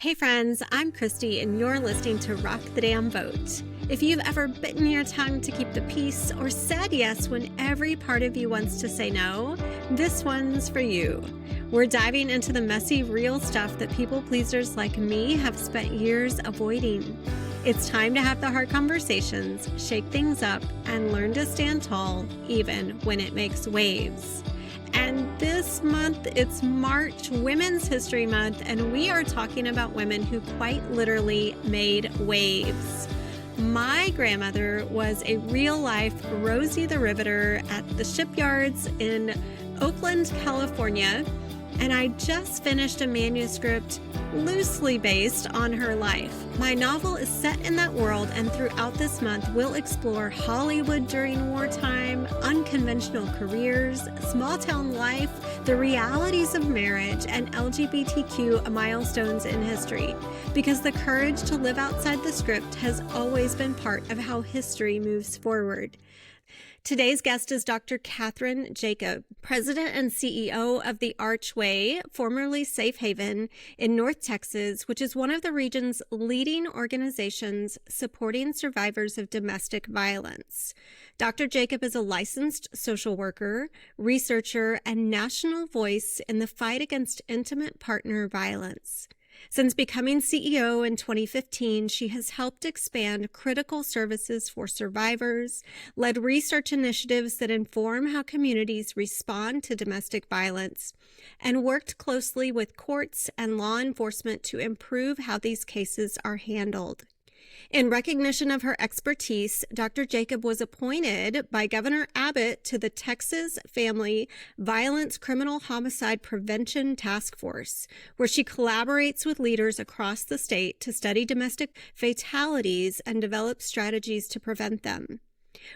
Hey friends, I'm Christy and you're listening to Rock the Damn Vote. If you've ever bitten your tongue to keep the peace or said yes when every part of you wants to say no, this one's for you. We're diving into the messy, real stuff that people pleasers like me have spent years avoiding. It's time to have the hard conversations, shake things up, and learn to stand tall even when it makes waves. And this month, it's March, Women's History Month, and we are talking about women who quite literally made waves. My grandmother was a real-life Rosie the Riveter at the shipyards in Oakland, California, and I just finished a manuscript loosely based on her life. My novel is set in that world, and throughout this month, we'll explore Hollywood during wartime, unconventional careers, small-town life, the realities of marriage, and LGBTQ milestones in history. Because the courage to live outside the script has always been part of how history moves forward. Today's guest is Dr. Kathryn Jacob, President and CEO of the Archway, formerly Safe Haven, in North Texas, which is one of the region's leading organizations supporting survivors of domestic violence. Dr. Jacob is a licensed social worker, researcher, and national voice in the fight against intimate partner violence. Since becoming CEO in 2015, she has helped expand critical services for survivors, led research initiatives that inform how communities respond to domestic violence, and worked closely with courts and law enforcement to improve how these cases are handled. In recognition of her expertise, Dr. Jacob was appointed by Governor Abbott to the Texas Family Violence Criminal Homicide Prevention Task Force, where she collaborates with leaders across the state to study domestic fatalities and develop strategies to prevent them.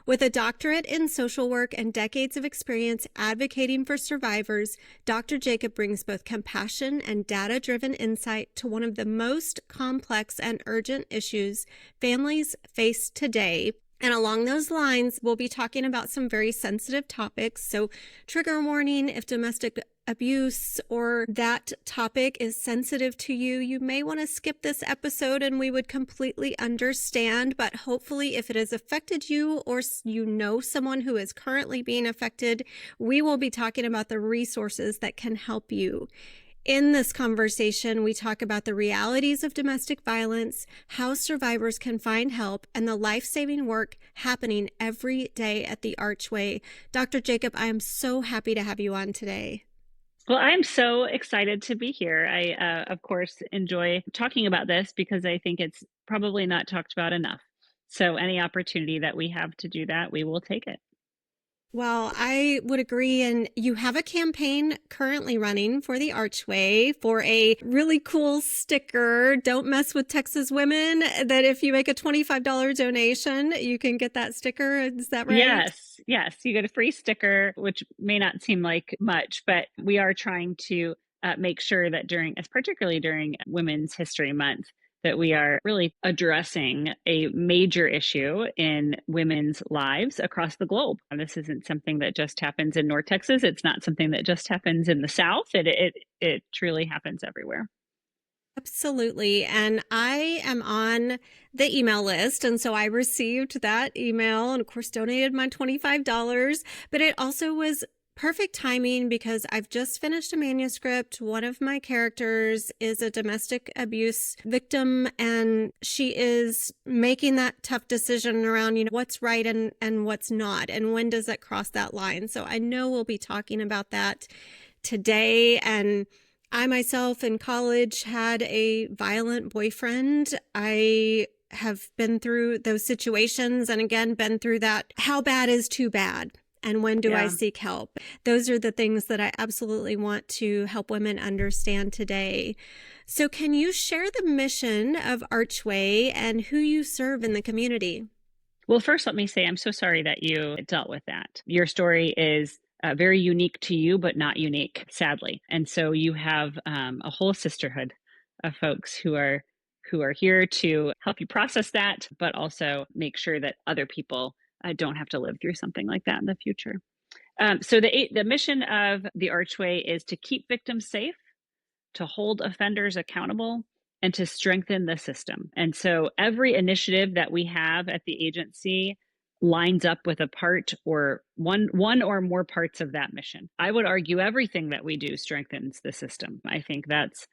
With a doctorate in social work and decades of experience advocating for survivors, Dr. Jacob brings both compassion and data-driven insight to one of the most complex and urgent issues families face today. And along those lines, we'll be talking about some very sensitive topics. So trigger warning, if domestic abuse or that topic is sensitive to you, you may want to skip this episode and we would completely understand. But hopefully if it has affected you or you know someone who is currently being affected, we will be talking about the resources that can help you. In this conversation, we talk about the realities of domestic violence, how survivors can find help, and the life-saving work happening every day at the Archway. Dr. Jacob, I am so happy to have you on today. Well, I'm so excited to be here. I, of course, enjoy talking about this because I think it's probably not talked about enough. So any opportunity that we have to do that, we will take it. Well, I would agree. And you have a campaign currently running for the Archway for a really cool sticker, "Don't Mess with Texas Women," that if you make a $25 donation, you can get that sticker. Is that right? Yes. You get a free sticker, which may not seem like much, but we are trying to make sure that particularly during Women's History Month, that we are really addressing a major issue in women's lives across the globe. And this isn't something that just happens in North Texas. It's not something that just happens in the South. It truly happens everywhere. Absolutely. And I am on the email list. And so I received that email and, of course, donated my $25. But it also was perfect timing because I've just finished a manuscript. One of my characters is a domestic abuse victim, and she is making that tough decision around, what's right and what's not, and when does it cross that line. So I know we'll be talking about that today. And I myself in college had a violent boyfriend. I have been through those situations and again, been through that. How bad is too bad? And when do I seek help? Those are the things that I absolutely want to help women understand today. So can you share the mission of Archway and who you serve in the community? Well, first, let me say I'm so sorry that you dealt with that. Your story is very unique to you, but not unique, sadly. And so you have a whole sisterhood of folks who are here to help you process that, but also make sure that other people don't have to live through something like that in the future. So the mission of the Archway is to keep victims safe, to hold offenders accountable, and to strengthen the system. And so every initiative that we have at the agency lines up with a part or one or more parts of that mission. I would argue everything that we do strengthens the system. I think that's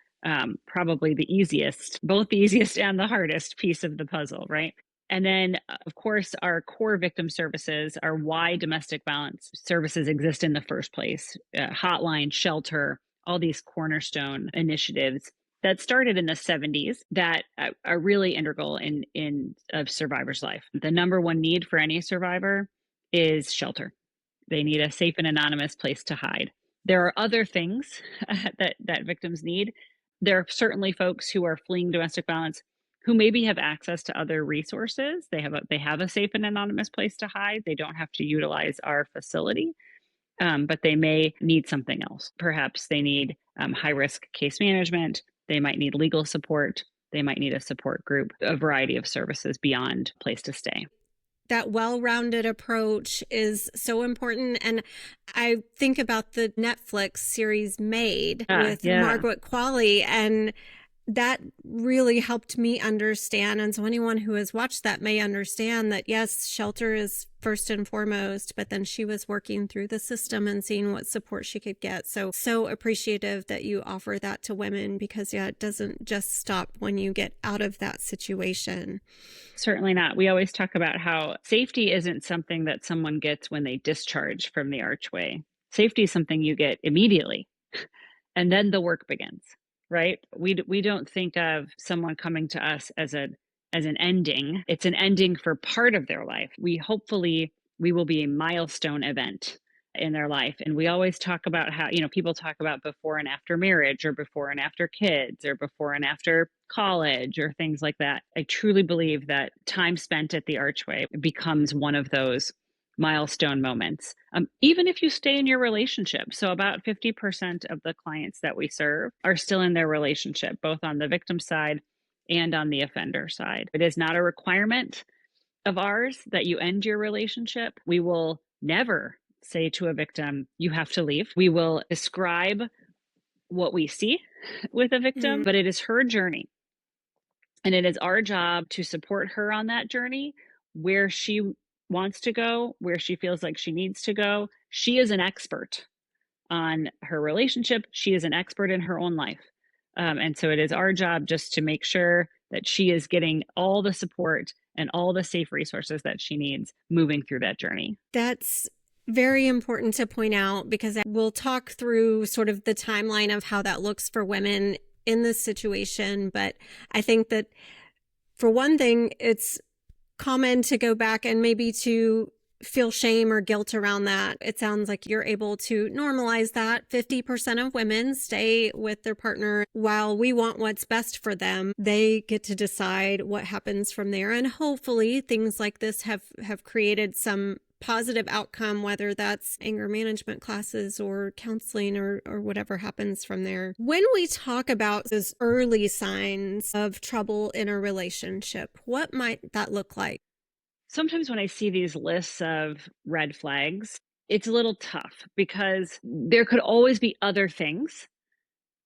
probably the easiest, both the easiest and the hardest piece of the puzzle, right? And then, of course, our core victim services are why domestic violence services exist in the first place. Hotline, shelter, all these cornerstone initiatives that started in the 70s that are really integral in a survivor's life. The number one need for any survivor is shelter. They need a safe and anonymous place to hide. There are other things that victims need. There are certainly folks who are fleeing domestic violence who maybe have access to other resources. They have a safe and anonymous place to hide. They don't have to utilize our facility, but they may need something else. Perhaps they need high risk case management. They might need legal support. They might need a support group, a variety of services beyond place to stay. That well-rounded approach is so important. And I think about the Netflix series Made with Margaret Qualley, and that really helped me understand. And so anyone who has watched that may understand that, yes, shelter is first and foremost, but then she was working through the system and seeing what support she could get. So appreciative that you offer that to women, because it doesn't just stop when you get out of that situation. Certainly not. We always talk about how safety isn't something that someone gets when they discharge from the Archway. Safety is something you get immediately, and then the work begins. Right? We don't think of someone coming to us as an ending. It's an ending for part of their life. We will be a milestone event in their life. And we always talk about how, people talk about before and after marriage, or before and after kids, or before and after college, or things like that. I truly believe that time spent at the Archway becomes one of those milestone moments, even if you stay in your relationship. So about 50% of the clients that we serve are still in their relationship, both on the victim side and on the offender side. It is not a requirement of ours that you end your relationship. We will never say to a victim, you have to leave. We will describe what we see with a victim, but it is her journey. And it is our job to support her on that journey, where she wants to go, where she feels like she needs to go. She is an expert on her relationship. She is an expert in her own life. And so it is our job just to make sure that she is getting all the support and all the safe resources that she needs moving through that journey. That's very important to point out, because we'll talk through sort of the timeline of how that looks for women in this situation. But I think that, for one thing, it's common to go back and maybe to feel shame or guilt around that. It sounds like you're able to normalize that. 50% of women stay with their partner. While we want what's best for them, they get to decide what happens from there. And hopefully things like this have created some positive outcome, whether that's anger management classes or counseling or whatever happens from there. When we talk about those early signs of trouble in a relationship, what might that look like? Sometimes when I see these lists of red flags, it's a little tough, because there could always be other things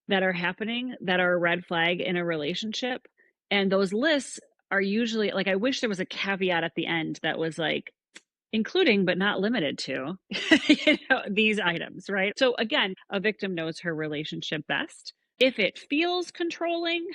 that are happening that are a red flag in a relationship. And those lists are usually like, I wish there was a caveat at the end that was like, including but not limited to these items, right? So again, a victim knows her relationship best. If it feels controlling,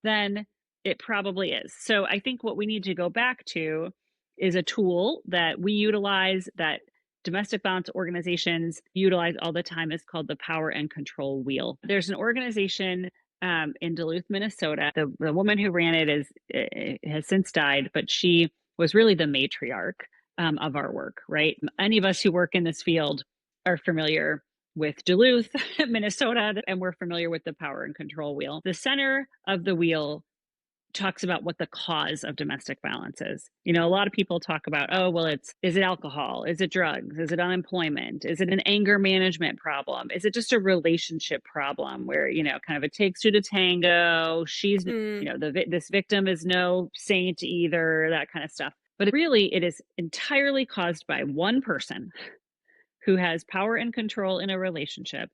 then it probably is. So I think what we need to go back to is a tool that we utilize, that domestic violence organizations utilize all the time. Is called the Power and Control Wheel. There's an organization in Duluth, Minnesota. The woman who ran it has since died, but she was really the matriarch of our work, right? Any of us who work in this field are familiar with Duluth, Minnesota, and we're familiar with the Power and Control Wheel. The center of the wheel talks about what the cause of domestic violence is. A lot of people talk about, is it alcohol? Is it drugs? Is it unemployment? Is it an anger management problem? Is it just a relationship problem where, kind of it takes two to tango? She's, this victim is no saint either, that kind of stuff. But really, it is entirely caused by one person who has power and control in a relationship,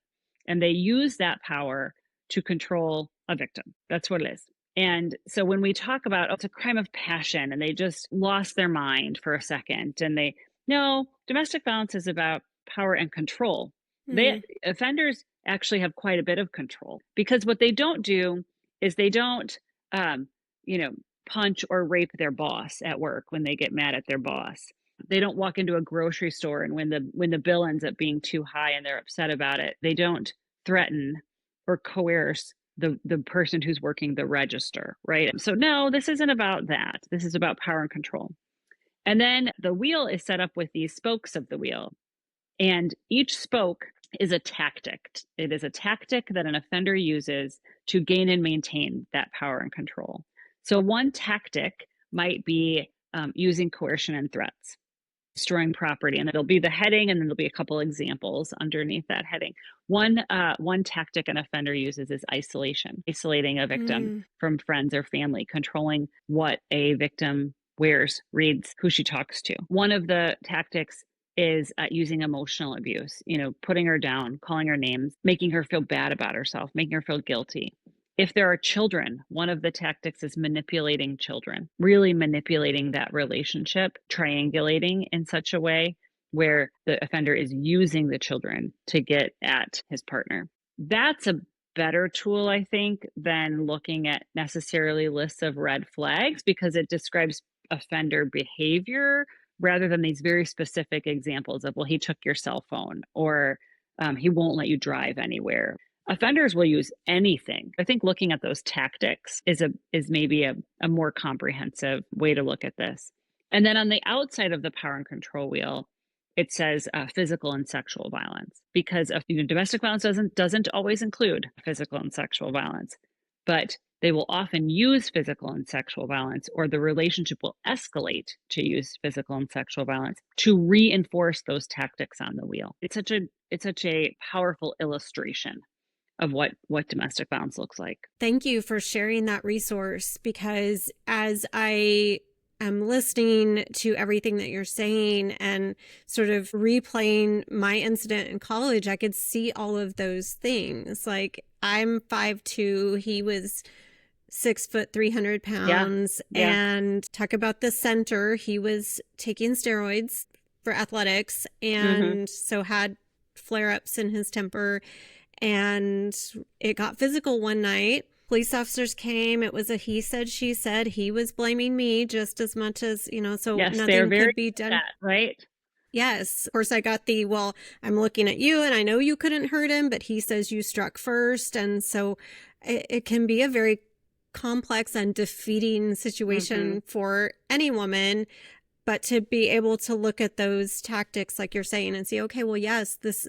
and they use that power to control a victim. That's what it is. And so when we talk about, oh, it's a crime of passion and they just lost their mind for a second and no, domestic violence is about power and control. Mm. Offenders actually have quite a bit of control because what they don't do is they don't, um, you know, punch or rape their boss at work when they get mad at their boss. They don't walk into a grocery store and when the bill ends up being too high and they're upset about it, they don't threaten or coerce the person who's working the register, right? So no, this isn't about that. This is about power and control. And then the wheel is set up with these spokes of the wheel. And each spoke is a tactic. It is a tactic that an offender uses to gain and maintain that power and control. So one tactic might be using coercion and threats, destroying property, and there'll be the heading, and then there'll be a couple examples underneath that heading. One tactic an offender uses is isolation, isolating a victim from friends or family, controlling what a victim wears, reads, who she talks to. One of the tactics is using emotional abuse, putting her down, calling her names, making her feel bad about herself, making her feel guilty. If there are children, one of the tactics is manipulating children, really manipulating that relationship, triangulating in such a way where the offender is using the children to get at his partner. That's a better tool, I think, than looking at necessarily lists of red flags because it describes offender behavior rather than these very specific examples of, well, he took your cell phone or he won't let you drive anywhere. Offenders will use anything. I think looking at those tactics is maybe a more comprehensive way to look at this. And then on the outside of the power and control wheel, it says physical and sexual violence, because domestic violence doesn't always include physical and sexual violence, but they will often use physical and sexual violence, or the relationship will escalate to use physical and sexual violence to reinforce those tactics on the wheel. It's such a powerful illustration of what domestic violence looks like. Thank you for sharing that resource, because as I am listening to everything that you're saying and sort of replaying my incident in college, I could see all of those things. Like, I'm 5'2", he was 6 foot 300 pounds. Yeah. And talk about the center, he was taking steroids for athletics and so had flare-ups in his temper. And it got physical one night. Police officers came. It was a he said, she said. He was blaming me just as much as, so yes, nothing could be done. That, right? Yes. Of course, I got well, I'm looking at you and I know you couldn't hurt him, but he says you struck first. And so it can be a very complex and defeating situation for any woman. But to be able to look at those tactics, like you're saying, and see, okay, well, yes, this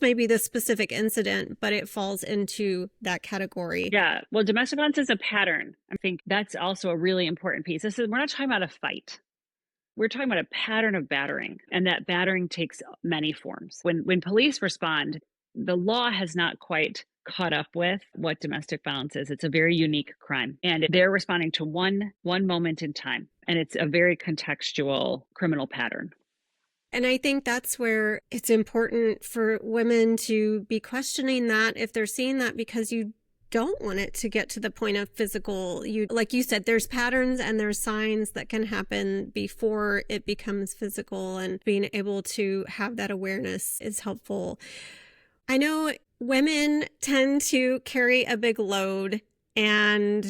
may be this specific incident, but it falls into that category. Yeah. Well, domestic violence is a pattern. I think that's also a really important piece. We're not talking about a fight. We're talking about a pattern of battering, and that battering takes many forms. When police respond, the law has not quite caught up with what domestic violence is. It's a very unique crime, and they're responding to one moment in time, and it's a very contextual criminal pattern. And I think that's where it's important for women to be questioning that if they're seeing that, because you don't want it to get to the point of physical. Like you said, there's patterns and there's signs that can happen before it becomes physical, and being able to have that awareness is helpful. I know women tend to carry a big load, and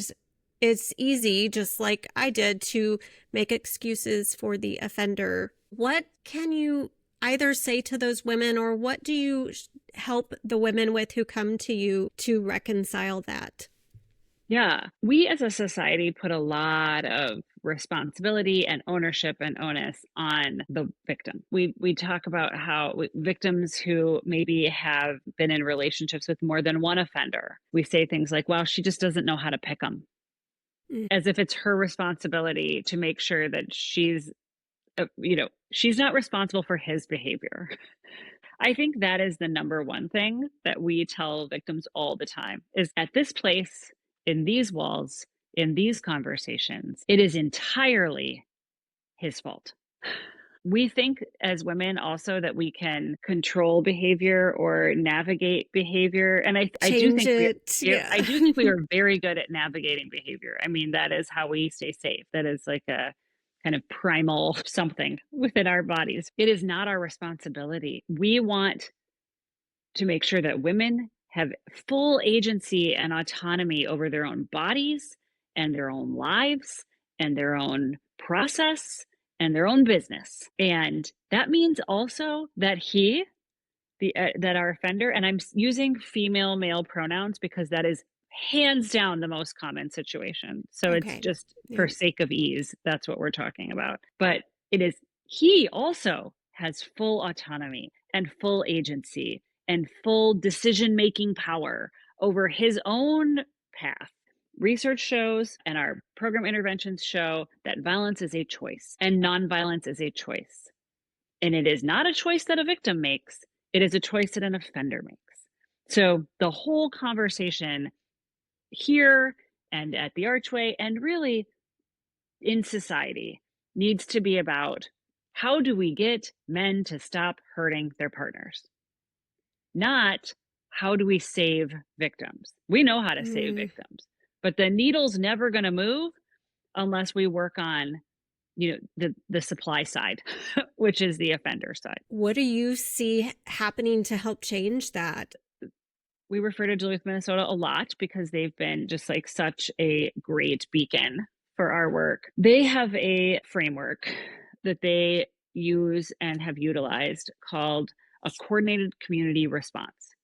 it's easy, just like I did, to make excuses for the offender. What can you either say to those women, or what do you help the women with who come to you to reconcile that? Yeah, we as a society put a lot of responsibility and ownership and onus on the victim. We talk about how victims who maybe have been in relationships with more than one offender, we say things like, well, she just doesn't know how to pick them, as if it's her responsibility to make sure that she's not responsible for his behavior. I think that is the number one thing that we tell victims all the time is, at this place, in these walls, in these conversations, it is entirely his fault. We think as women also that we can control behavior or navigate behavior. And I do Change think it. Yeah. I do think we are very good at navigating behavior. I mean, that is how we stay safe. That is like a kind of primal something within our bodies. It is not our responsibility. We want to make sure that women have full agency and autonomy over their own bodies and their own lives and their own process and their own business. And that means also that that our offender, and I'm using female male pronouns because that is hands down the most common situation. So it's Okay. just Yeah. for sake of ease, that's what we're talking about. But it is, he also has full autonomy and full agency and full decision-making power over his own path. Research shows and our program interventions show that violence is a choice and nonviolence is a choice. And it is not a choice that a victim makes. It is a choice that an offender makes. So the whole conversation here and at the Archway and really in society needs to be about how do we get men to stop hurting their partners? Not how do we save victims? We know how to save victims, but the needle's never going to move unless we work on the supply side, which is the offender side. What do you see happening to help change that? We refer to Duluth, Minnesota a lot because they've been just like such a great beacon for our work. They have a framework that they use and have utilized called a coordinated community response,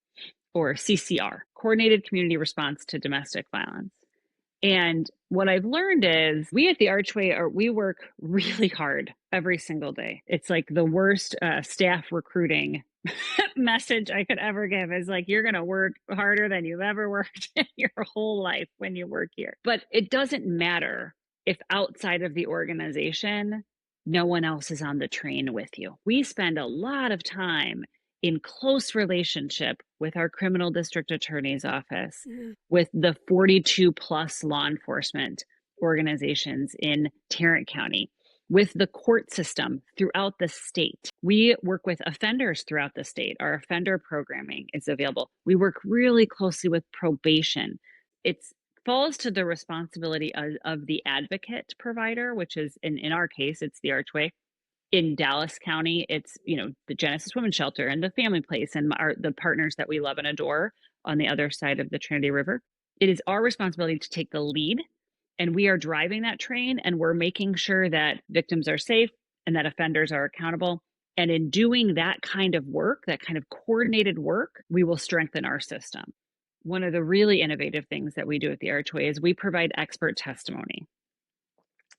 or CCR, coordinated community response to domestic violence. And what I've learned is we at the Archway we work really hard every single day. It's like the worst staff recruiting message I could ever give is like, you're going to work harder than you've ever worked in your whole life when you work here. But it doesn't matter if outside of the organization, no one else is on the train with you. We spend a lot of time in close relationship with our criminal district attorney's office, with the 42 plus law enforcement organizations in Tarrant County, with the court system throughout the state. We work with offenders throughout the state. Our offender programming is available. We work really closely with probation. It falls to the responsibility of the advocate provider, which is in our case, it's the Archway. In Dallas County, it's the Genesis Women's Shelter and the Family Place and the partners that we love and adore on the other side of the Trinity River. It is our responsibility to take the lead, and we are driving that train, and we're making sure that victims are safe and that offenders are accountable. And in doing that kind of work, that kind of coordinated work, we will strengthen our system. One of the really innovative things that we do at the Archway is we provide expert testimony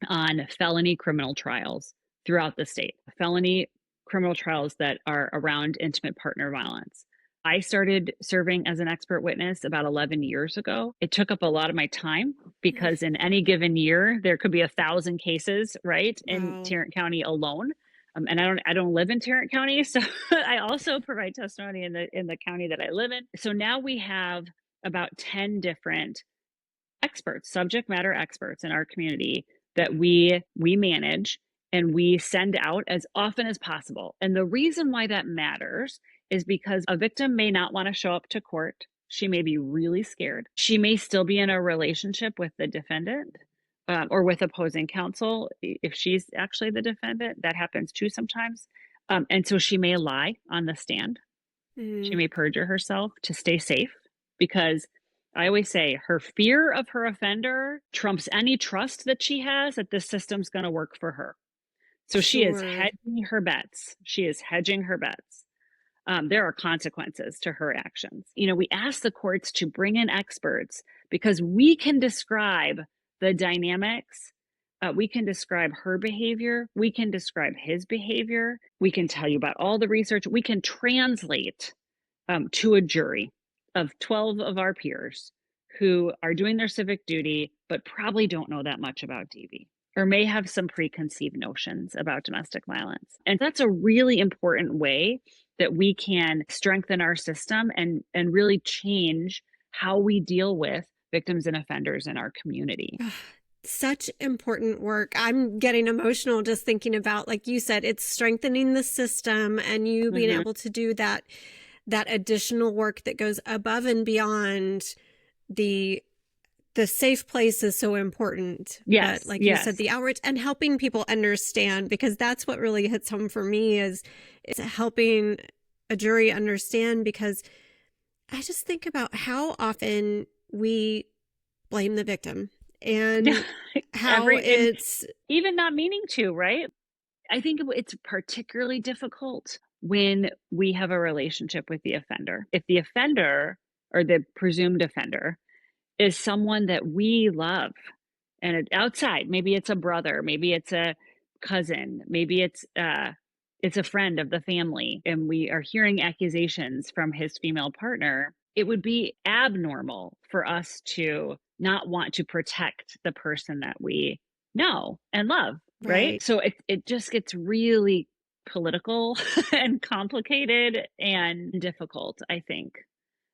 on felony criminal trials throughout the state, felony criminal trials that are around intimate partner violence. I started serving as an expert witness about 11 years ago. It took up a lot of my time because in any given year, there could be 1,000 cases, right, in Tarrant County alone. And I don't live in Tarrant County, so I also provide testimony in the county that I live in. So now we have about 10 different experts, subject matter experts in our community that we manage and we send out as often as possible. And the reason why that matters is because a victim may not want to show up to court. She may be really scared. She may still be in a relationship with the defendant or with opposing counsel if she's actually the defendant. That happens too sometimes. And so she may lie on the stand. She may perjure herself to stay safe because I always say her fear of her offender trumps any trust that she has that this system's going to work for her. So she is hedging her bets. She is hedging her bets. There are consequences to her actions. We ask the courts to bring in experts because we can describe the dynamics. We can describe her behavior. We can describe his behavior. We can tell you about all the research. We can translate to a jury of 12 of our peers who are doing their civic duty, but probably don't know that much about DV or may have some preconceived notions about domestic violence. And that's a really important way that we can strengthen our system and really change how we deal with victims and offenders in our community. Such important work. I'm getting emotional just thinking about, like you said, it's strengthening the system and you being Hmm. able to do that additional work that goes above and beyond the the safe place is so important. But Yes, like you said, yes. the outreach and helping people understand, because that's what really hits home for me is helping a jury understand, because I just think about how often we blame the victim and how And it's even not meaning to, right? I think it's particularly difficult when we have a relationship with the offender. If the offender or the presumed offender is someone that we love and outside, maybe it's a brother, maybe it's a cousin, maybe it's a friend of the family, and we are hearing accusations from his female partner, it would be abnormal for us to not want to protect the person that we know and love, right? right. So it just gets really political and complicated and difficult, I think,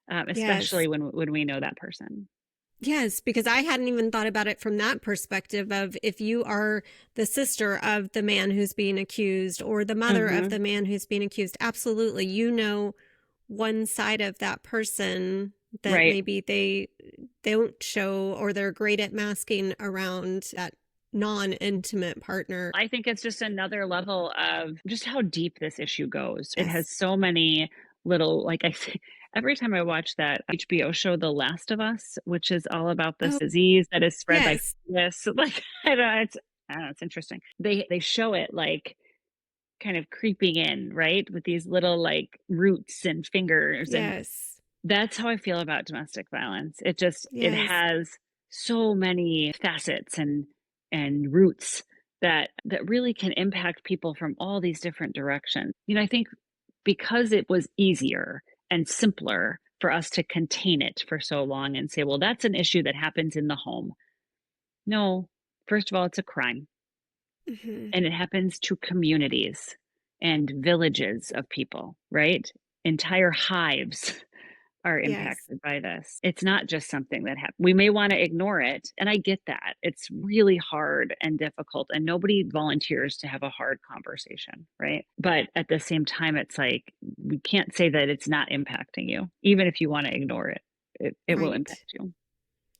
especially Yes. when we know that person. Yes, because I hadn't even thought about it from that perspective of, if you are the sister of the man who's being accused or the mother of Hmm. the man who's being accused, absolutely, you know one side of that person that Right. maybe they don't show, or they're great at masking around that non-intimate partner. I think it's just another level of just how deep this issue goes. It has Yes. so many little, like I say, every time I watch that HBO show, The Last of Us, which is all about this Oh, disease that is spread by yes. fungus. Like I don't know, it's interesting. They show it like kind of creeping in, right? With these little like roots and fingers. And Yes. that's how I feel about domestic violence. It Yes. has so many facets and roots that really can impact people from all these different directions. I think because it was easier and simpler for us to contain it for so long and say, well, that's an issue that happens in the home. No, first of all, it's a crime, Hmm. and it happens to communities and villages of people, right? Entire hives are Yes. impacted by this. It's not just something that happens. We may want to ignore it, and I get that. It's really hard and difficult, and nobody volunteers to have a hard conversation, right? But at the same time, it's like we can't say that it's not impacting you, even if you want to ignore it. It will Right. impact you.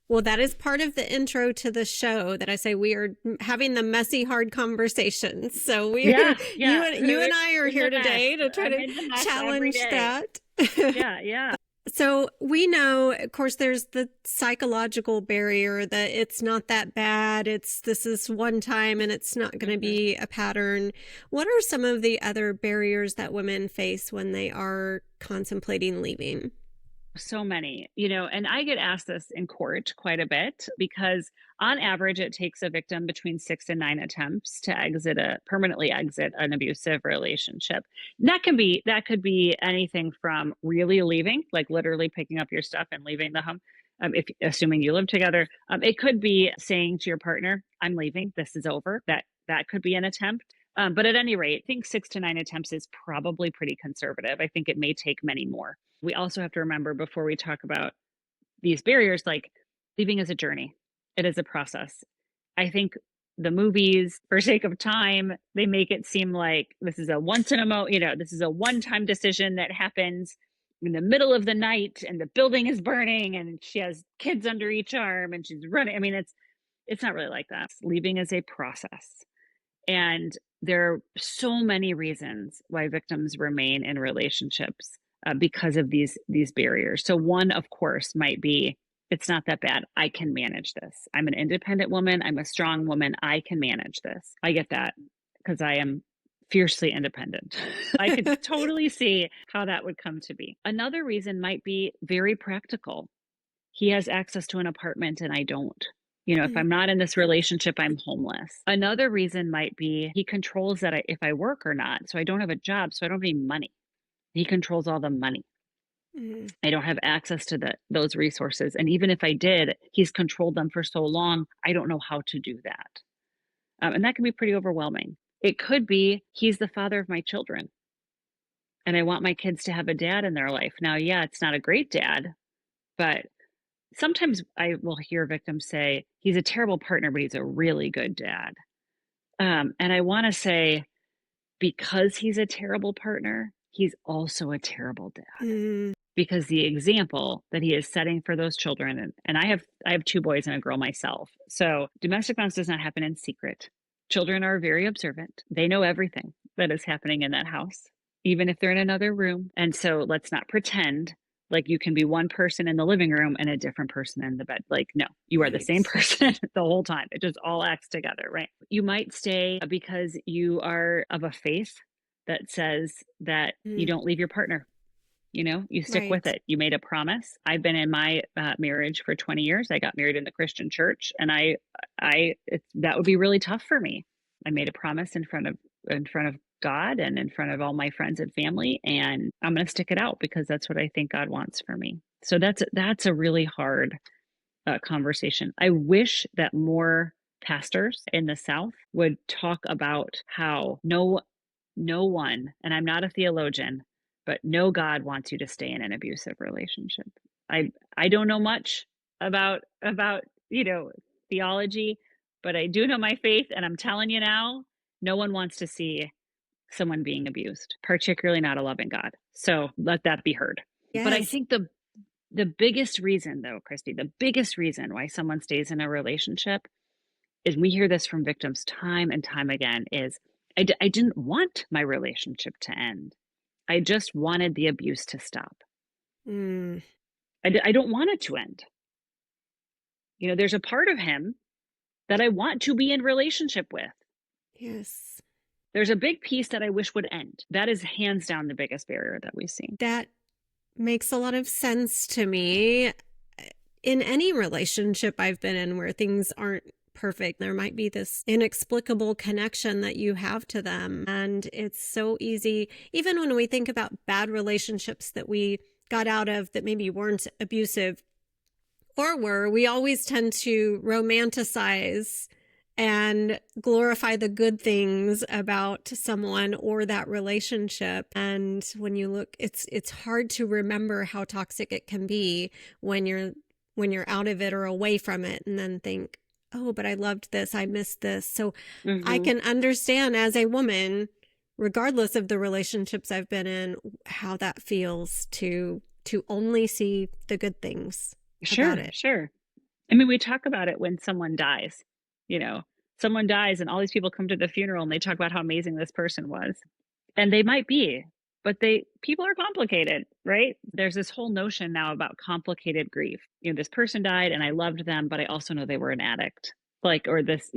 Well, that is part of the intro to the show, that I say we are having the messy, hard conversations. So we're Yeah, yeah. you and I are In here the mess. today to try I'm to in the mess every challenge day. that. Yeah, yeah. So we know, of course, there's the psychological barrier that it's not that bad. This is one time and it's not going to Mhm. be a pattern. What are some of the other barriers that women face when they are contemplating leaving? So many, and I get asked this in court quite a bit because on average, it takes a victim between 6 and 9 attempts to permanently exit an abusive relationship. That could be anything from really leaving, like literally picking up your stuff and leaving the home. If assuming you live together, it could be saying to your partner, "I'm leaving. This is over." That could be an attempt. But at any rate, I think 6 to 9 attempts is probably pretty conservative. I think it may take many more. We also have to remember before we talk about these barriers, like leaving is a journey. It is a process. I think the movies, for sake of time, they make it seem like this is a this is a one-time decision that happens in the middle of the night and the building is burning and she has kids under each arm and she's running. I mean, it's not really like that. Leaving is a process. And there are so many reasons why victims remain in relationships because of these barriers. So one, of course, might be it's not that bad. I can manage this. I'm an independent woman. I'm a strong woman. I can manage this. I get that because I am fiercely independent. I could totally see how that would come to be. Another reason might be very practical. He has access to an apartment and I don't. If I'm not in this relationship, I'm homeless. Another reason might be he controls if I work or not. So I don't have a job, so I don't have any money. He controls all the money. Mm, I don't have access to those resources. And even if I did, he's controlled them for so long, I don't know how to do that. And that can be pretty overwhelming. It could be he's the father of my children and I want my kids to have a dad in their life. Now, yeah, it's not a great dad, but sometimes I will hear victims say, he's a terrible partner, but he's a really good dad. And I want to say, because he's a terrible partner, he's also a terrible dad. Mm, Because the example that he is setting for those children, and I have two boys and a girl myself. So domestic violence does not happen in secret. Children are very observant. They know everything that is happening in that house, even if they're in another room. And so let's not pretend like you can be one person in the living room and a different person in the bed. Like, no, you are the same right. person the whole time. It just all acts together, right? You might stay because you are of a faith that says that you Mm, don't leave your partner. You stick with right. it. You made a promise. I've been in my marriage for 20 years. I got married in the Christian church, and that would be really tough for me. I made a promise in front of God and in front of all my friends and family, and I'm going to stick it out because that's what I think God wants for me. So that's a really hard conversation. I wish that more pastors in the South would talk about how no one, and I'm not a theologian, but no God wants you to stay in an abusive relationship. I don't know much about theology, but I do know my faith, and I'm telling you now, no one wants to see someone being abused, particularly not a loving God. So let that be heard. But I Yes. think the biggest reason, though, Christy, the biggest reason why someone stays in a relationship is, we hear this from victims time and time again, is I didn't want my relationship to end. I just wanted the abuse to stop. Mm, I don't want it to end. There's a part of him that I want to be in relationship with. yes. There's a big piece that I wish would end. That is hands down the biggest barrier that we see. That makes a lot of sense to me. In any relationship I've been in where things aren't perfect, there might be this inexplicable connection that you have to them. And it's so easy, even when we think about bad relationships that we got out of that maybe weren't abusive or were, we always tend to romanticize and glorify the good things about someone or that relationship. And when you look, it's hard to remember how toxic it can be when you're out of it or away from it, and then think, oh, but I loved this, I missed this. So I Mm-hmm. can understand as a woman, regardless of the relationships I've been in, how that feels to only see the good things about Sure, it. sure. I mean, we talk about it when someone dies. You know, someone dies, and all these people come to the funeral and they talk about how amazing this person was. And they might be, but people are complicated, right? There's this whole notion now about complicated grief. This person died and I loved them, but I also know they were an addict. Or this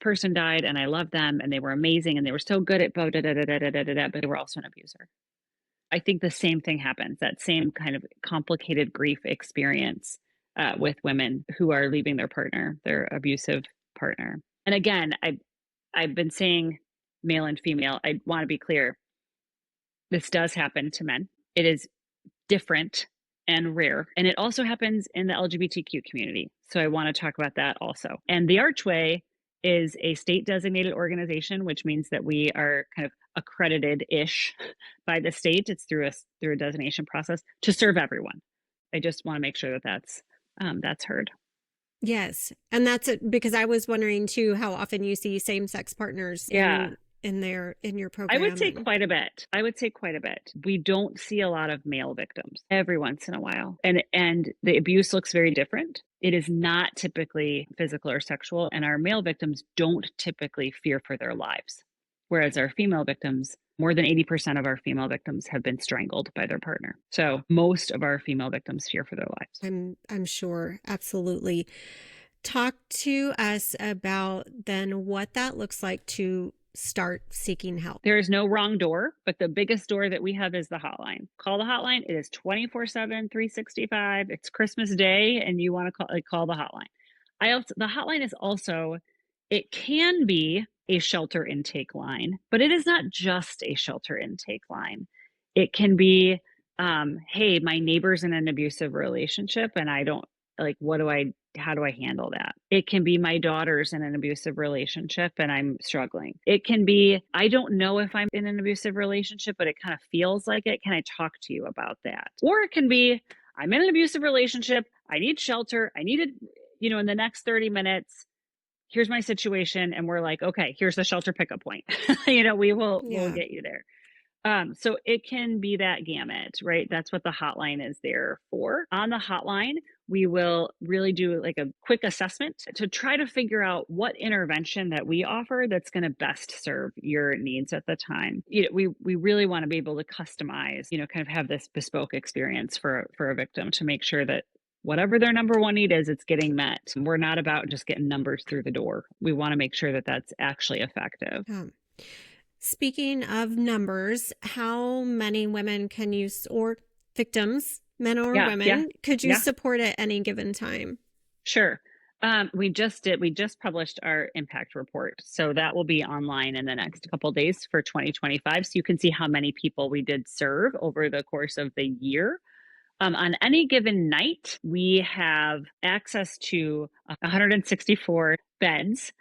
person died and I loved them and they were amazing and they were so good at blah, da, da, da, da, da, da, da, but they were also an abuser. I think the same thing happens, that same kind of complicated grief experience with women who are leaving their partner, their abusive partner. And again, I've been saying male and female. I want to be clear. This does happen to men. It is different and rare. And it also happens in the LGBTQ community. So I want to talk about that also. And the Archway is a state designated organization, which means that we are kind of accredited ish by the state. It's through a designation process to serve everyone. I just want to make sure that that's heard. Yes. And that's it, because I was wondering too how often you see same-sex partners Yeah. in your I would program. say quite a bit. I would say quite a bit. We don't see a lot of male victims every once in a while. And the abuse looks very different. It is not typically physical or sexual, and our male victims don't typically fear for their lives. Whereas our female victims, more than 80% of our female victims have been strangled by their partner. So most of our female victims fear for their lives. I'm sure. Absolutely. Talk to us about then what that looks like to start seeking help. There is no wrong door, but the biggest door that we have is the hotline. Call the hotline. It is 24/7, 365. It's Christmas Day and you want to call the hotline. The hotline is also, it can be a shelter intake line, but it is not just a shelter intake line. It can be, hey, my neighbor's in an abusive relationship and I don't like, how do I handle that? It can be my daughter's in an abusive relationship and I'm struggling. It can be, I don't know if I'm in an abusive relationship, but it kind of feels like it. Can I talk to you about that? Or it can be, I'm in an abusive relationship. I need shelter. I need it, in the next 30 minutes. Here's my situation. And we're like, okay, here's the shelter pickup point. We'll get you there. So it can be that gamut, right? That's what the hotline is there for. On the hotline, we will really do like a quick assessment to try to figure out what intervention that we offer that's going to best serve your needs at the time. We really want to be able to customize, kind of have this bespoke experience for a victim to make sure that whatever their number one need is, it's getting met. We're not about just getting numbers through the door. We want to make sure that that's actually effective. Speaking of numbers, how many women can you, or victims, men or women, could you support at any given time? Sure. We just published our impact report. So that will be online in the next couple of days for 2025. So you can see how many people we did serve over the course of the year. On any given night, we have access to 164 beds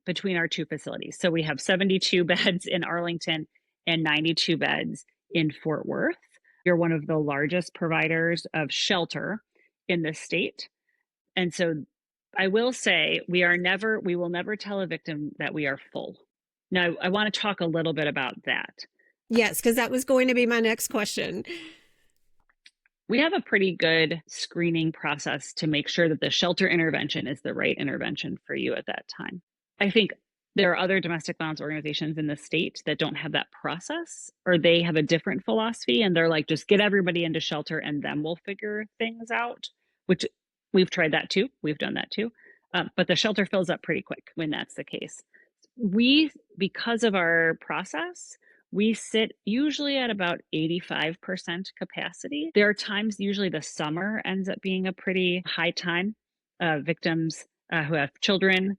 between our two facilities. So we have 72 beds in Arlington and 92 beds in Fort Worth. We're one of the largest providers of shelter in the state. And so I will say we will never tell a victim that we are full. Now, I want to talk a little bit about that. Yes, because that was going to be my next question. We have a pretty good screening process to make sure that the shelter intervention is the right intervention for you at that time. I think there are other domestic violence organizations in the state that don't have that process, or they have a different philosophy and they're like, just get everybody into shelter and then we'll figure things out, which we've tried that too. We've done that too. But the shelter fills up pretty quick when that's the case. Because of our process, we sit usually at about 85% capacity. There are times, usually the summer ends up being a pretty high time. Victims who have children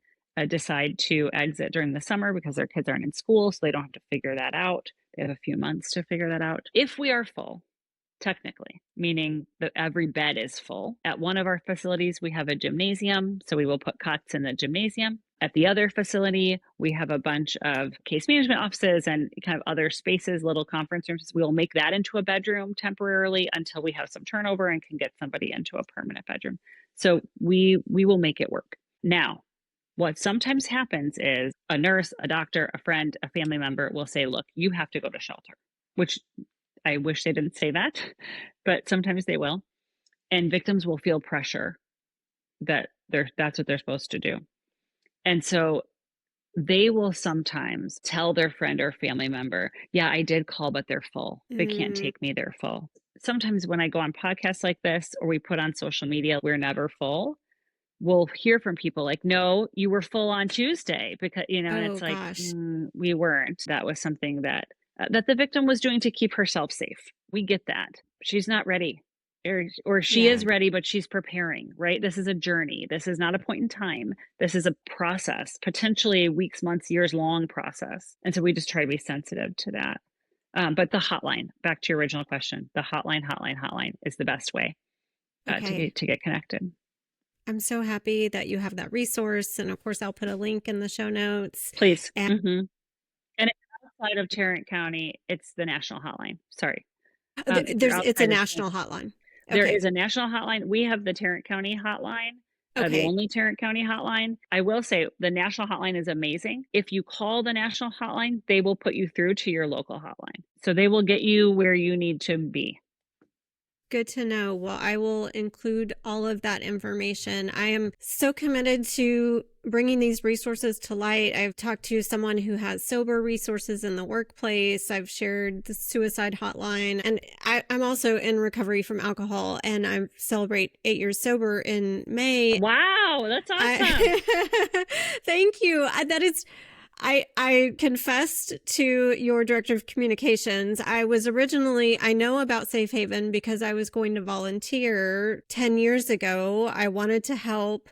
decide to exit during the summer because their kids aren't in school, so they don't have to figure that out. They have a few months to figure that out. If we are full, technically, meaning that every bed is full. At one of our facilities, we have a gymnasium, so we will put cots in the gymnasium. At the other facility, we have a bunch of case management offices and kind of other spaces, little conference rooms. We will make that into a bedroom temporarily until we have some turnover and can get somebody into a permanent bedroom. So we will make it work. Now, what sometimes happens is a nurse, a doctor, a friend, a family member will say, look, you have to go to shelter, which I wish they didn't say that, but sometimes they will. And victims will feel pressure that that's what they're supposed to do. And so they will sometimes tell their friend or family member, yeah, I did call, but they're full. They can't take me, they're full. Sometimes when I go on podcasts like this, or we put on social media, we're never full, we'll hear from people like, no, you were full on Tuesday, because, and it's like, we weren't. That was something that the victim was doing to keep herself safe. We get that. She's not ready. Or she is ready, but she's preparing, right? This is a journey. This is not a point in time. This is a process, potentially weeks, months, years long process. And so we just try to be sensitive to that. But the hotline, back to your original question, the hotline is the best way to get connected. I'm so happy that you have that resource. And of course, I'll put a link in the show notes. Please. And outside of Tarrant County, it's the national hotline. Sorry. It's a national hotline. Okay. There is a national hotline. We have the Tarrant County hotline, the only Tarrant County hotline. I will say the national hotline is amazing. If you call the national hotline, they will put you through to your local hotline. So they will get you where you need to be. Good to know. Well, I will include all of that information. I am so committed to bringing these resources to light. I've talked to someone who has sober resources in the workplace. I've shared the suicide hotline, and I'm also in recovery from alcohol, and I celebrate 8 years sober in May. Wow, that's awesome. Thank you. I confessed to your director of communications. I know about Safe Haven because I was going to volunteer 10 years ago. I wanted to help,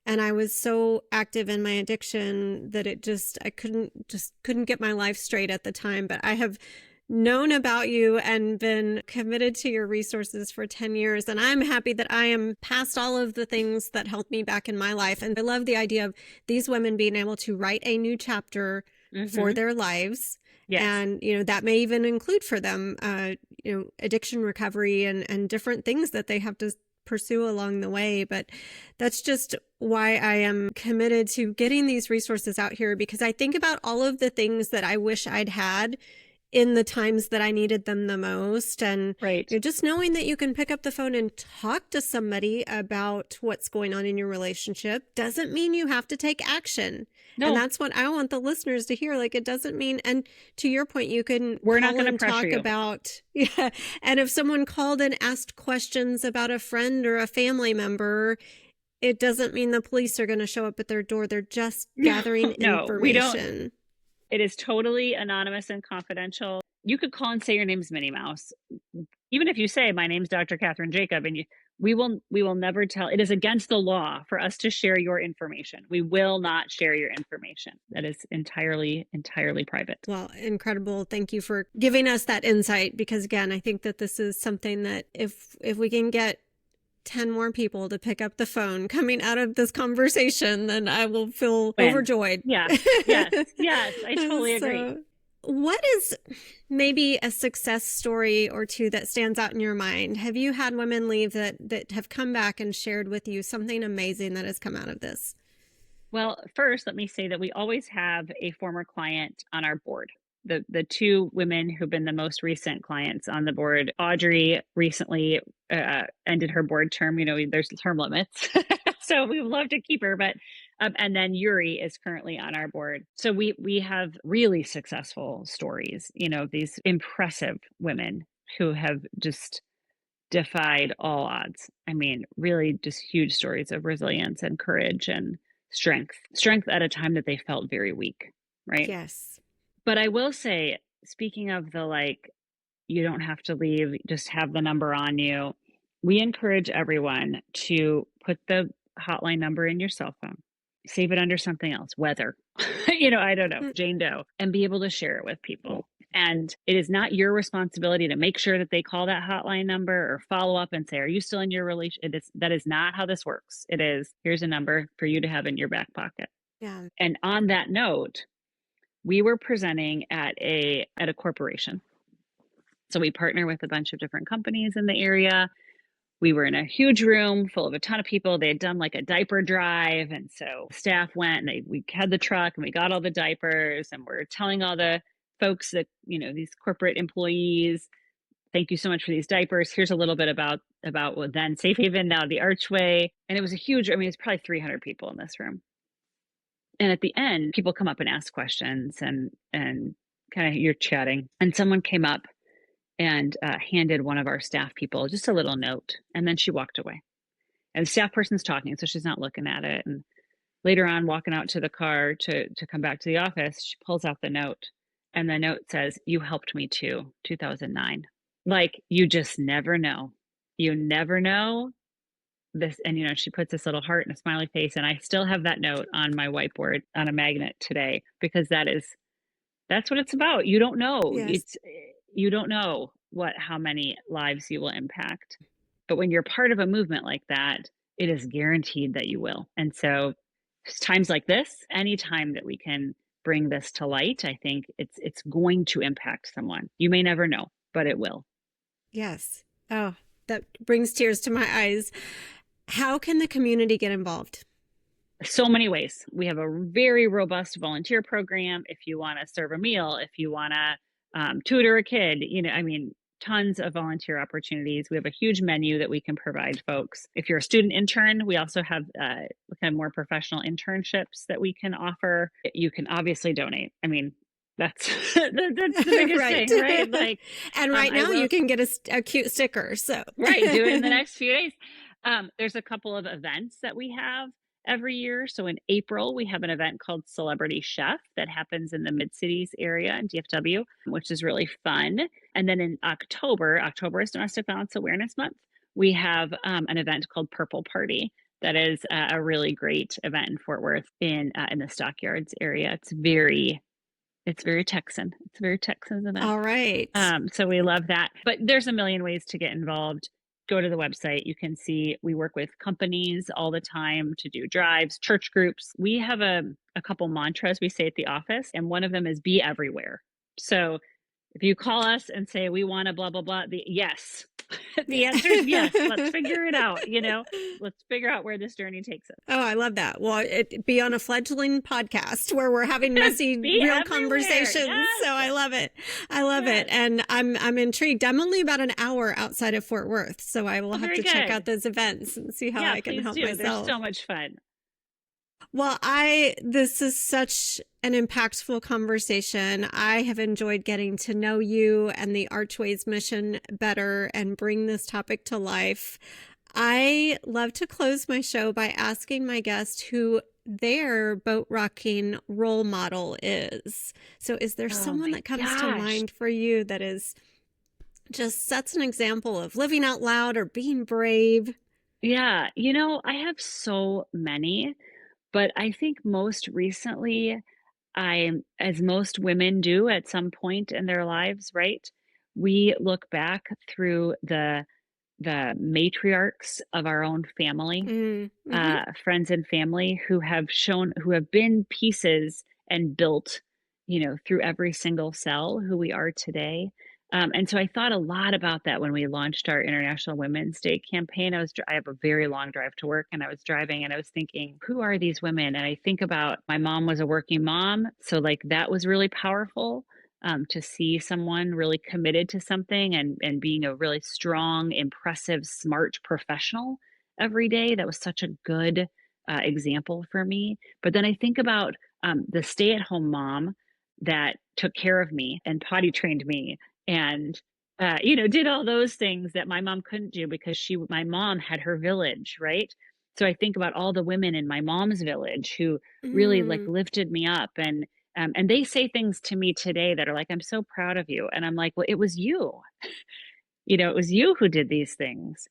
and I was so active in my addiction that I couldn't get my life straight at the time. But I have known about you and been committed to your resources for 10 years. And I'm happy that I am past all of the things that helped me back in my life. And I love the idea of these women being able to write a new chapter for their lives Yes. And, that may even include for them, addiction recovery and different things that they have to pursue along the way. But that's just why I am committed to getting these resources out here, because I think about all of the things that I wish I'd had in the times that I needed them the most. And Right. just knowing that you can pick up the phone and talk to somebody about what's going on in your relationship doesn't mean you have to take action. No. And that's what I want the listeners to hear. Like, it doesn't mean, and to your point, you can We're not call going to and pressure talk you. about, yeah. And if someone called and asked questions about a friend or a family member, it doesn't mean the police are going to show up at their door. They're just gathering No, we don't. information. It is totally anonymous and confidential. You could call and say your name's Minnie Mouse. Even if you say, my name's Dr. Kathryn Jacob, and we will never tell. It is against the law for us to share your information. We will not share your information. That is entirely private. Well, incredible. Thank you for giving us that insight, because again, I think that this is something that if we can get 10 more people to pick up the phone coming out of this conversation, then I will feel overjoyed. Yeah. Yes. I totally agree. What is maybe a success story or two that stands out in your mind? Have you had women leave that have come back and shared with you something amazing that has come out of this? Well, first, let me say that we always have a former client on our board. The two women who've been the most recent clients on the board, Audrey recently ended her board term. There's term limits. So we would love to keep her, but and then Yuri is currently on our board. So we have really successful stories, these impressive women who have just defied all odds. I mean, really just huge stories of resilience and courage and strength at a time that they felt very weak, right? Yes. But I will say, speaking of the you don't have to leave, just have the number on you. We encourage everyone to put the hotline number in your cell phone, save it under something else, weather, I don't know, Jane Doe, and be able to share it with people. And it is not your responsibility to make sure that they call that hotline number or follow up and say, are you still in your relationship? That is not how this works. It is, here's a number for you to have in your back pocket. Yeah. And on that note, we were presenting at a corporation. So we partner with a bunch of different companies in the area. We were in a huge room full of a ton of people. They had done like a diaper drive. And so staff went and we had the truck and we got all the diapers, and we're telling all the folks that, these corporate employees, thank you so much for these diapers. Here's a little bit about then Safe Haven, now the Archway. And it was it's probably 300 people in this room. And at the end, people come up and ask questions and kind of you're chatting. And someone came up and handed one of our staff people just a little note. And then she walked away. And the staff person's talking, so she's not looking at it. And later on, walking out to the car to come back to the office, she pulls out the note. And the note says, "You helped me too, 2009. Like, you just never know. You never know. This, and she puts this little heart and a smiley face, and I still have that note on my whiteboard on a magnet today, because that's what it's about. You don't know. Yes. You don't know how many lives you will impact, but when you're part of a movement like that, it is guaranteed that you will. And so times like this, any time that we can bring this to light, I think it's going to impact someone. You may never know, but it will. Yes. Oh, that brings tears to my eyes. How can the community get involved? So many ways. We have a very robust volunteer program. If you want to serve a meal, if you want to tutor a kid, tons of volunteer opportunities. We have a huge menu that we can provide folks. If you're a student intern, we also have kind of more professional internships that we can offer. You can obviously donate. That's the biggest thing, right? And right now you can get a cute sticker. So right, do it in the next few days. There's a couple of events that we have every year. So in April, we have an event called Celebrity Chef that happens in the Mid-Cities area in DFW, which is really fun. And then in October is Domestic Violence Awareness Month. We have an event called Purple Party that is a really great event in Fort Worth in the Stockyards area. It's very Texan. It's a very Texan event. All right. So we love that. But there's a million ways to get involved. Go to the website. You can see we work with companies all the time to do drives, church groups. We have a couple mantras we say at the office, and one of them is be everywhere. So if you call us and say, we want to blah, blah, blah, yes, the answer is yes. Let's figure it out. Let's figure out where this journey takes us. Oh, I love that. Well, it'd be on a fledgling podcast where we're having messy, real conversations. Yes. So I love it. I love it. And I'm intrigued. I'm only about an hour outside of Fort Worth, so I will have to check out those events and see how I can help myself. They're so much fun. Well, this is such an impactful conversation. I have enjoyed getting to know you and the Archway's mission better and bring this topic to life. I love to close my show by asking my guest who their boat rocking role model is. So is there someone that comes to mind for you that is just sets an example of living out loud or being brave? Yeah, I have so many. But I think most recently, as most women do at some point in their lives, right? We look back through the matriarchs of our own family, friends and family who have been pieces and built, through every single cell who we are today. And so I thought a lot about that when we launched our International Women's Day campaign. I have a very long drive to work, and I was driving and I was thinking, who are these women? And I think about my mom was a working mom. So that was really powerful to see someone really committed to something and being a really strong, impressive, smart professional every day. That was such a good example for me. But then I think about the stay-at-home mom that took care of me and potty trained me and did all those things that my mom couldn't do because my mom had her village, right? So I think about all the women in my mom's village who really lifted me up, and they say things to me today that are like, I'm so proud of you. And I'm like, well, it was you, it was you who did these things.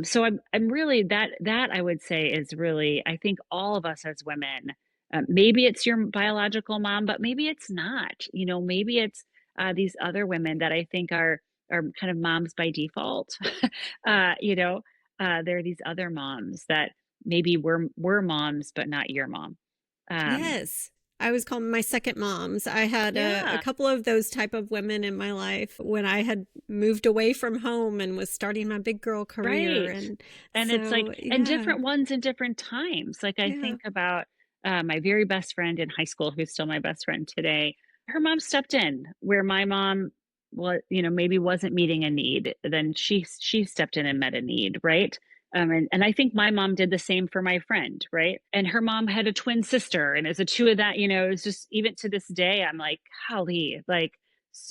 So I'm really that I would say is really, I think all of us as women, maybe it's your biological mom, but maybe it's not, maybe it's these other women that I think are kind of moms by default. There are these other moms that maybe were moms, but not your mom. Yes. I was calling my second moms. I had a couple of those type of women in my life when I had moved away from home and was starting my big girl career. Right. And so, it's like, and different ones in different times. Like I think about my very best friend in high school, who's still my best friend today. Her mom stepped in where my mom maybe wasn't meeting a need. Then she stepped in and met a need, right? And I think my mom did the same for my friend, right? And her mom had a twin sister, and as a two of that, it was just, even to this day, I'm like, golly,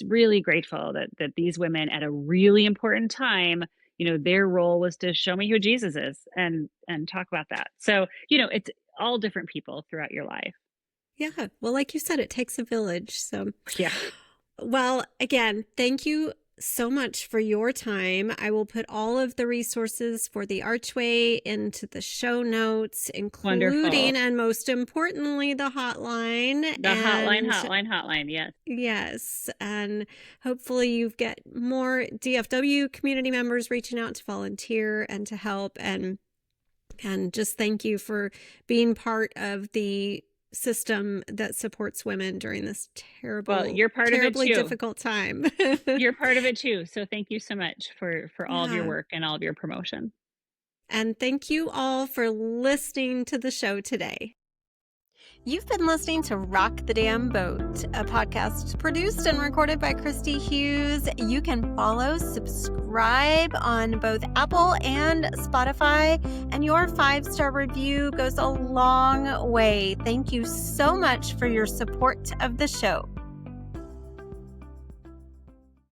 really grateful that these women at a really important time, their role was to show me who Jesus is and talk about that. So, it's all different people throughout your life. Yeah. Well, like you said, it takes a village. So, yeah. Well, again, thank you so much for your time. I will put all of the resources for the Archway into the show notes, including and most importantly, the hotline. Hotline. Yes. Yes. And hopefully you get more DFW community members reaching out to volunteer and to help. And just thank you for being part of the system that supports women during this you're part terribly of it too. Difficult time. You're part of it too. So thank you so much for all of your work and all of your promotion. And thank you all for listening to the show today. You've been listening to Rock the Damn Boat, a podcast produced and recorded by Christy Hughes. You can follow, subscribe on both Apple and Spotify, and your 5-star review goes a long way. Thank you so much for your support of the show.